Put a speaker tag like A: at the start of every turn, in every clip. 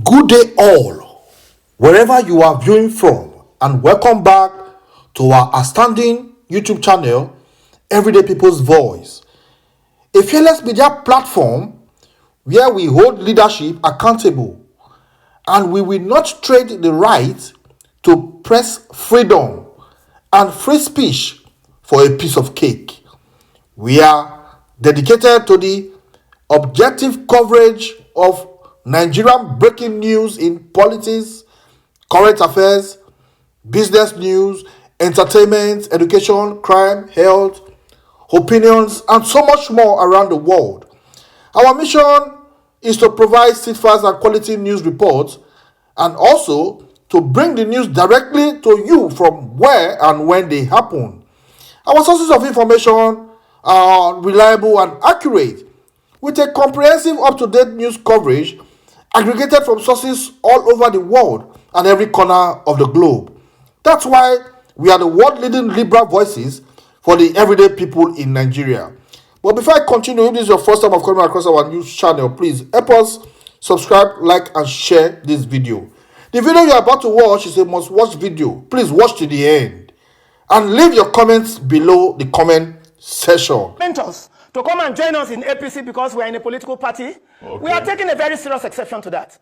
A: Good day all, wherever you are viewing from, and welcome back to our outstanding YouTube channel, Everyday People's Voice, a fearless media platform where we hold leadership accountable and we will not trade the right to press freedom and free speech for a piece of cake. We are dedicated to the objective coverage of Nigerian breaking news in politics, current affairs, business news, entertainment, education, crime, health, opinions, and so much more around the world. Our mission is to provide steadfast and quality news reports and also to bring the news directly to you from where and when they happen. Our sources of information are reliable and accurate, with a comprehensive up-to-date news coverage aggregated from sources all over the world and every corner of the globe. That's why we are the world-leading liberal voices for the everyday people in Nigeria. But before I continue, if this is your first time of coming across our news channel, please help us subscribe, like, and share this video. The video you are about to watch is a must-watch video. Please watch to the end and leave your comments below the comment section.
B: Mentors to come and join us in APC because we are in a political party. Okay. We are taking a very serious exception to that.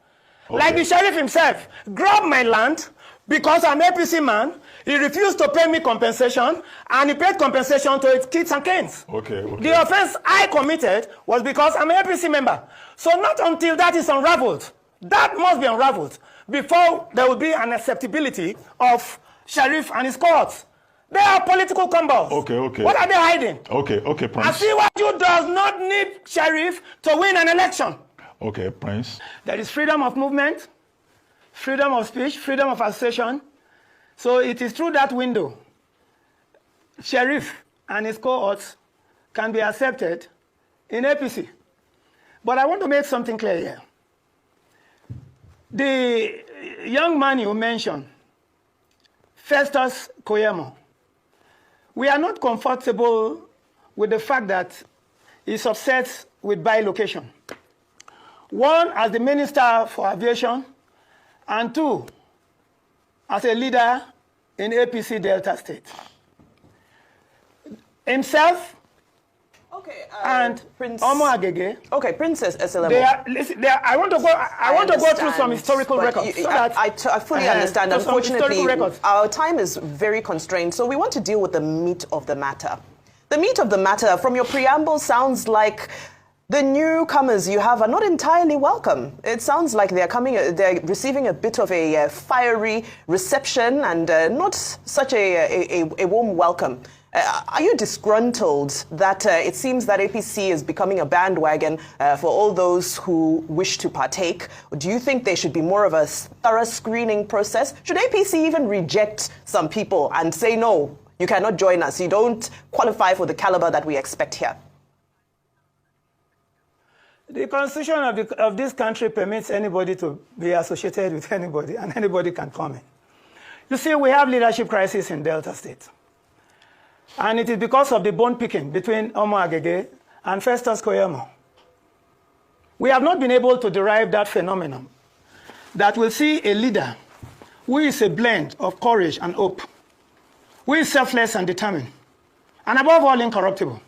B: Okay. Like the sheriff himself grabbed my land because I'm an APC man. He refused to pay me compensation, and he paid compensation to his kids and kids. Okay. The offense I committed was because I'm an APC member. So not until that is unraveled, that must be unraveled, before there will be an acceptability of sheriff and his courts. They are political combos. Okay. What are they hiding?
C: Okay, Prince.
B: Asiwaju does not need sheriff to win an election.
C: Okay, Prince.
B: There is freedom of movement, freedom of speech, freedom of association. So it is through that window, sheriff and his cohorts can be accepted in APC. But I want to make something clear here. The young man you mentioned, Festus Koyemo, we are not comfortable with the fact that he's upset with bilocation. One, as the Minister for Aviation, and two, as a leader in APC Delta State. Himself and
D: Prince
B: Omo Agege.
D: Okay, Princess SLM.
B: I want to go through some historical records.
D: I fully understand. Unfortunately, our time is very constrained, so we want to deal with the meat of the matter. The meat of the matter, from your preamble, sounds like the newcomers you have are not entirely welcome. It sounds like they're receiving a bit of a fiery reception and not such a warm welcome. Are you disgruntled that it seems that APC is becoming a bandwagon for all those who wish to partake? Or do you think there should be more of a thorough screening process? Should APC even reject some people and say, no, you cannot join us, you don't qualify for the caliber that we expect here?
B: The constitution of this country permits anybody to be associated with anybody, and anybody can come in. You see, we have leadership crisis in Delta State. And it is because of the bone picking between Omo Agege and Festus Koyemo. We have not been able to derive that phenomenon that will see a leader who is a blend of courage and hope, who is selfless and determined, and above all, incorruptible.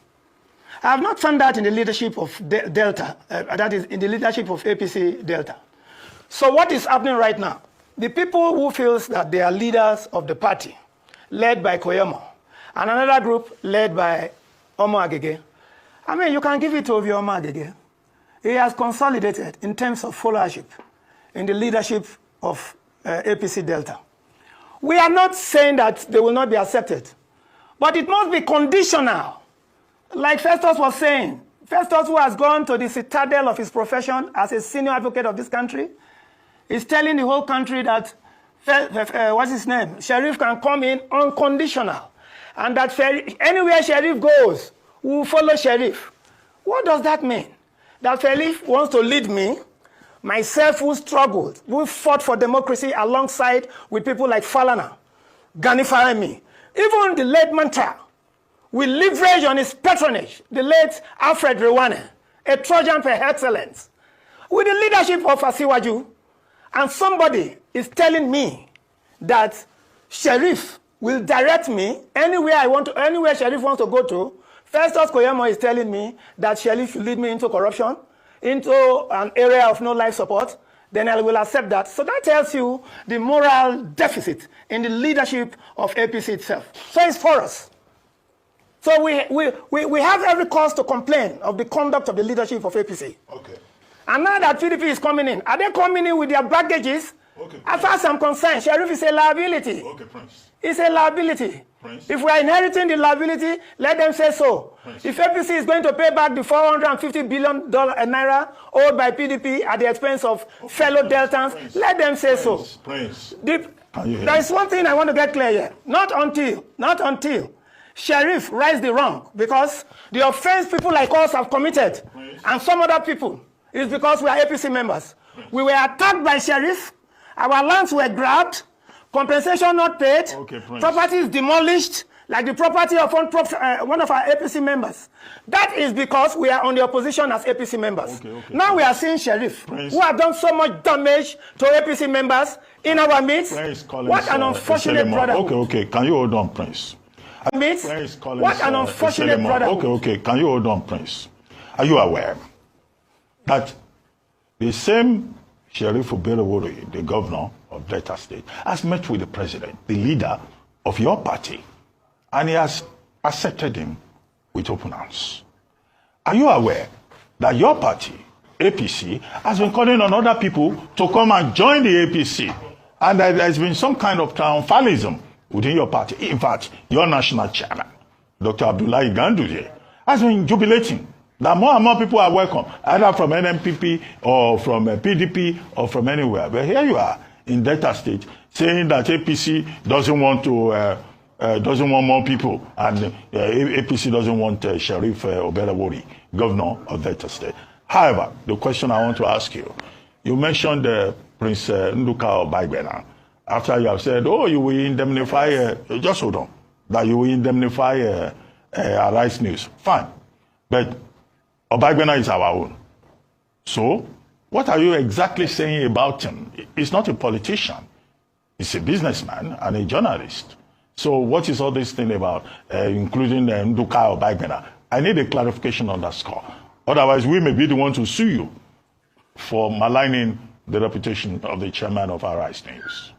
B: I have not found that in the leadership of Delta, that is, in the leadership of APC Delta. So what is happening right now? The people who feel that they are leaders of the party, led by Koyemo, and another group led by Omo Agege. I mean, you can give it to Omo Agege. He has consolidated in terms of followership in the leadership of APC Delta. We are not saying that they will not be accepted, but it must be conditional. Like Festus was saying, Festus, who has gone to the citadel of his profession as a senior advocate of this country, is telling the whole country that, what's his name, Sheriff can come in unconditional. And that anywhere Sheriff goes, we will follow Sheriff. What does that mean? That Sheriff wants to lead me, myself who struggled, who fought for democracy alongside with people like Falana, Gani Faremi, even the late Mantra, will leverage on his patronage, the late Alfred Rewane, a Trojan per excellence, with the leadership of Asiwaju, and somebody is telling me that Sheriff will direct me anywhere anywhere Sheriff wants to go to, Festus Koyemo is telling me that Sheriff should lead me into corruption, into an area of no life support, then I will accept that. So that tells you the moral deficit in the leadership of APC itself. So it's for us. So we have every cause to complain of the conduct of the leadership of APC.
C: Okay.
B: And now that PDP is coming in, are they coming in with their baggages?
C: Okay.
B: As far as I'm concerned, Sheriff is a liability.
C: Okay, Prince.
B: It's a liability.
C: Prince.
B: If we are inheriting the liability, let them say so.
C: Prince.
B: If APC is going to pay back the $450 billion naira owed by PDP at the expense of fellow Deltans, let them say so.
C: Prince.
B: There is one thing I want to get clear here. Not until Sheriff rights the wrong, because the offense people like us have committed, and some other people, is because we are APC members. We were attacked by Sheriff, our lands were grabbed, compensation not paid, property is demolished, like the property of one of our APC members. That is because we are on the opposition as APC members. Now we are seeing Sheriff, who have done so much damage to APC members in our midst. What an unfortunate brotherhood.
C: Okay, can you hold on, Prince?
B: What an unfortunate brotherhood.
C: Okay, can you hold on, Prince? Are you aware that the same Sheriff Oberewori, the governor of Delta State, has met with the president, the leader of your party, and he has accepted him with open arms? Are you aware that your party, APC, has been calling on other people to come and join the APC, and that there's been some kind of triumphalism within your party? In fact, your national chairman, Dr. Abdullahi Ganduje, has been jubilating that more and more people are welcome, either from NMPP or from PDP or from anywhere. But here you are in Delta State saying that APC doesn't want more people, and APC doesn't want Sheriff Oberewori, governor of Delta State. However, the question I want to ask you, you mentioned Prince Nduka Obagbena. After you have said, oh, you will indemnify, just hold on, that you will indemnify Arise News. Fine. But Obagbena is our own. So, what are you exactly saying about him? He's not a politician. He's a businessman and a journalist. So, what is all this thing about, including Nduka Obagbena? I need a clarification on that score. Otherwise, we may be the one to sue you for maligning the reputation of the chairman of Arise News.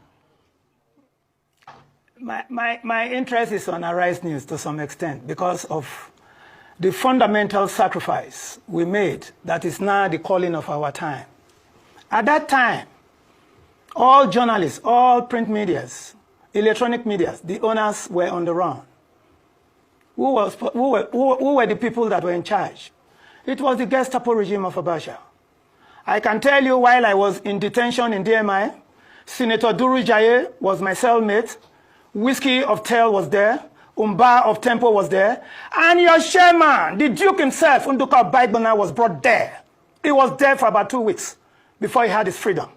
B: My interest is on Arise News to some extent because of the fundamental sacrifice we made that is now the calling of our time. At that time, all journalists, all print medias, electronic medias, the owners were on the run. Who were the people that were in charge? It was the Gestapo regime of Abacha. I can tell you, while I was in detention in DMI, Senator Duru Jaye was my cellmate, Whiskey of Tel was there, Umba of Tempo was there, and your chairman, the Duke himself, Nduka Obagbena, was brought there. He was there for about 2 weeks before he had his freedom.